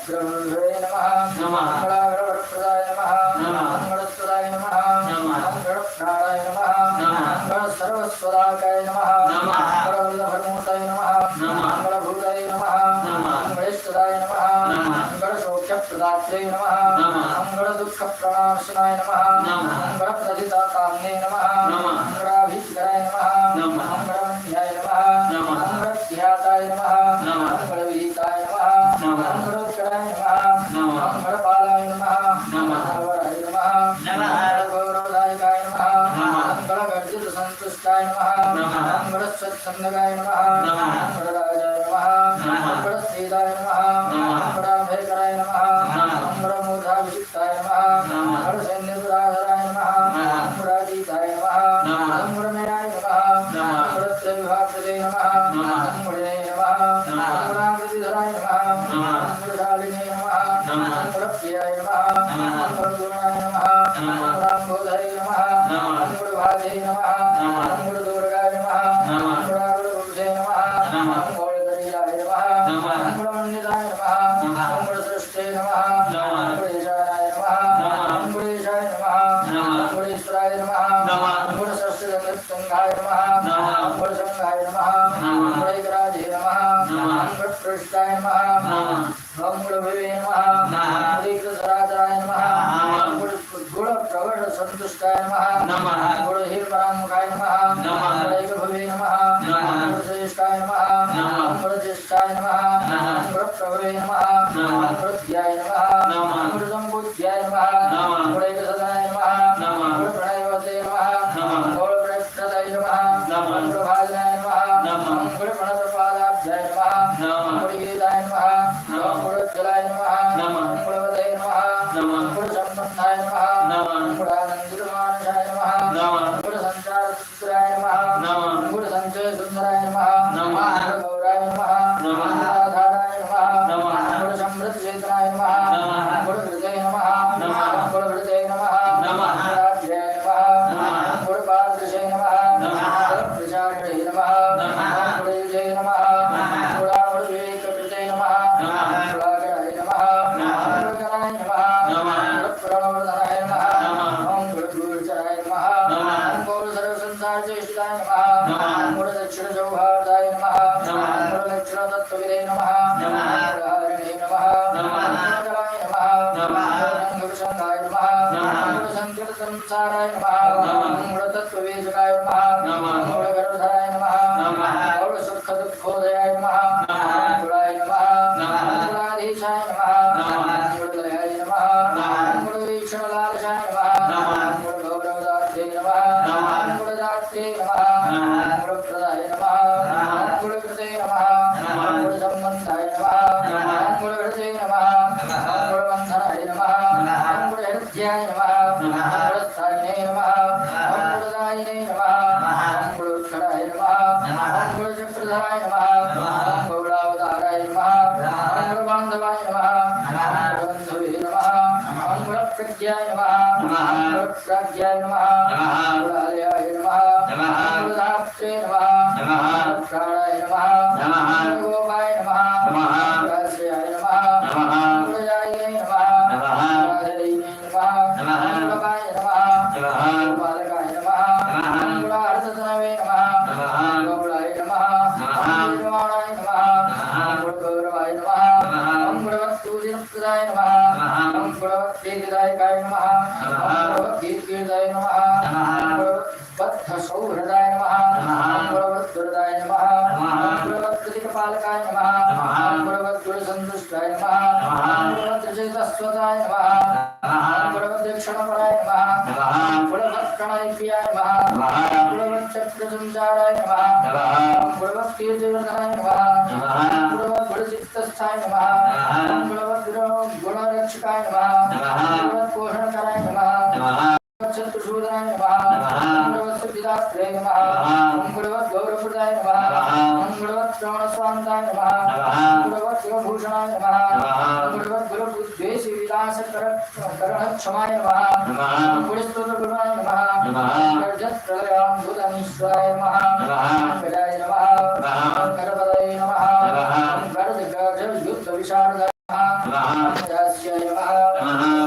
ब्रह्मणे नमः मंगलावरप्रदाय नमः मंगलस्वदाय नमः मंगलप्राणाय नमः मंगलसर्वस्वदाकाय नमः मंगलवल्लभमूर्तये नमः मंगलभूताय नमः मंगलेश्वराय नमः मंगलसौख्यप्रदात्रे नमः मंगलदुःखप्रणाशनाय नमः मंगलप्रदिताकाम्ये नमः मंगलाभीष्टराय नमः मंगलवन्ध्याय नमः मंगलध्याताय नमः मंगलविहिताय नमः मंगलोत्कराय नमः मंगलपालाय नमः मंगलवराय नमः मंगलगौरवदायकाय नमः मंगलगर्जितसन्तुष्टाय नमः मंगलसत्सङ्गाय नमः मंगलराजाय नमः मंगलश्रीदाय नमः मंगलाभयकराय नमः मंगलमूर्धाभिषिक्ताय नमः मंगलसैन्यपुराधराय नमः मंगलातीताय नमः मंगलमयाय नमः मंगलत्रयविभाप्रदे नमः मंगले नमः मंगलाकृतिधराय नमः मंगलशालिने नमः मंगलप्रियाय नमः मंगलगुणाय नमः मंगलाम्बोधरे नमः मंगलभाजे नमः मंगलदुर्गाय नमः मंगलावृषे नमः मंगलगरीयाय नमः मंगलमन्दिताय नमः मंगलसृष्टे नमः मंगलेशाय नमः मंगलेशाय नमः मंगलेश्वराय नमः मंगलसृष्टिसंघाय नमः मंगलसंघाय नमः मंगलैकराजे नमः मंगलपृष्ठाय नमः मंगलभवे नमः मंगलैकसराजराय नमः मंगलगुणप्रवणसन्तुष्टाय नमः मंगलहिरपरामुखाय नमः मंगलैकभवे नमः मंगलश्रेष्ठाय नमः मंगलज्येष्ठाय नमः मंगलप्रभवे नमः मंगलध्याय नमः मंगलसम्बुद्ध्याय नमः मंगलैकसदाय नमः मंगलप्रणयवते नमः मंगलप्रणयप्रदाय नमः मंगलभाजनाय नमः मंगलप्रणतपादाभ्याय नमः मंगलगीताय नमः मंगलोज्ज्वलाय नमः मंगलवते नमः मंगलसम्पन्नाय नमः मंगलानन्दितमानसाय नमः मंगलसञ्चारसुन्दराय नमः मंगलसञ्चयसुन्दराय नमः मंगलगौराय नमः मंगलाधाराय नमः मंगलसमृद्धचेतनाय नमः मंगलहृदये नमः मंगलहृदये नमः मंगलाभ्याय नमः मंगलपादृशे नमः मंगलप्रचारिणे नमः मंगलयुजे नमः मंगलावृविवेककृते नमः मंगलागणाय नमः मंगलगणाय नमः मंगलप्रणवर्धनाय नमः मंगलगुरुचराय नमः मंगलसर्वसंसारचेष्टाय नमः मंगलदक्षिणसौहार्दाय नमः मंगलदक्षिणतत्त्वविदे नमः मंगलहारिणे नमः मंगलाय नमः मंगलसंघाय नमः मंगलसंकीर्तनसाराय नमः मंगलतत्त्ववेदकाय नमः मंगलगर्भधराय नमः मंगलसुखदुःखोदयाय नमः मंगलाय नमः मंगलाधीशाय नमः मंगललयाय नमः मंगलवीक्षणलालसाय नमः मंगलगौरवदात्रे नमः मंगलदात्रे नमः मंगलप्रदाय नमः मंगलकृते नमः मंगलसम्बन्धाय नमः मंगलहृदये नमः मंगलबन्धनाय नमः मंगलहृद्याय नमः मंगलस्थायिने नमः मंगलदायिने नमः मंगलोत्कराय नमः मंगलचक्रधराय नमः मंगलावताराय नमः मंगलबान्धवाय नमः मंगलबन्धवे नमः मंगलप्रज्ञाय नमः मंगलप्राज्ञाय नमः मंगलालयाय नमः मंगलधात्रे नमः मंगलप्राणाय नमः मंगलगोपाय नमः मंगलाश्रयाय नमः मंगलजाये नमः मंगलाधरीणे नमः मंगलपाय नमः मंगलपालकाय नमः मंगलार्थतनवे नमः मंगलाय नमः मंगलनिर्वाणाय नमः मंगलगौरवाय नमः मंगलवत्तूजिनप्रदाय नमः मंगलवत्तेजदायकाय नमः मंगलवत्कीर्तिदाय नमः मंगलवत्सौहृदाय नमः मंगलवत्वरदाय नमः मंगलवत्कृतिकपालकाय नमः मंगलवत्गुणसन्तुष्टाय नमः मंगलवत्चेतस्वताय नमः मंगलवद्दक्षिणपराय नमः मंगलवत्प्रणयप्रियाय नमः मंगलवच्चक्रसञ्चाराय नमः मंगलवत्कीर्तिवर्धनाय नमः मंगलवत्गुणचित्तस्थाय नमः मंगलवद्गुणरक्षकाय नमः मंगलवत्पोषणकराय नमः चतुर्शूदनाय नमः मंगलवत्सुखिदात्रे नमः मंगलवद्गौरवप्रदाय नमः मंगलवत्श्रवणस्वान्ताय नमः मंगलवत्शिवभूषणाय नमः मंगलवद्गुरुविद्वेषविलासकरणक्षमाय नमः मंगलस्तोत्रगुणाय नमः मंगलजत्प्रलयाम्बुधमीश्वराय नमः मंगलाय नमः मंगलपदये नमः मंगलदिग्गजयुद्धविशारदाय नमः निवास्याय नमः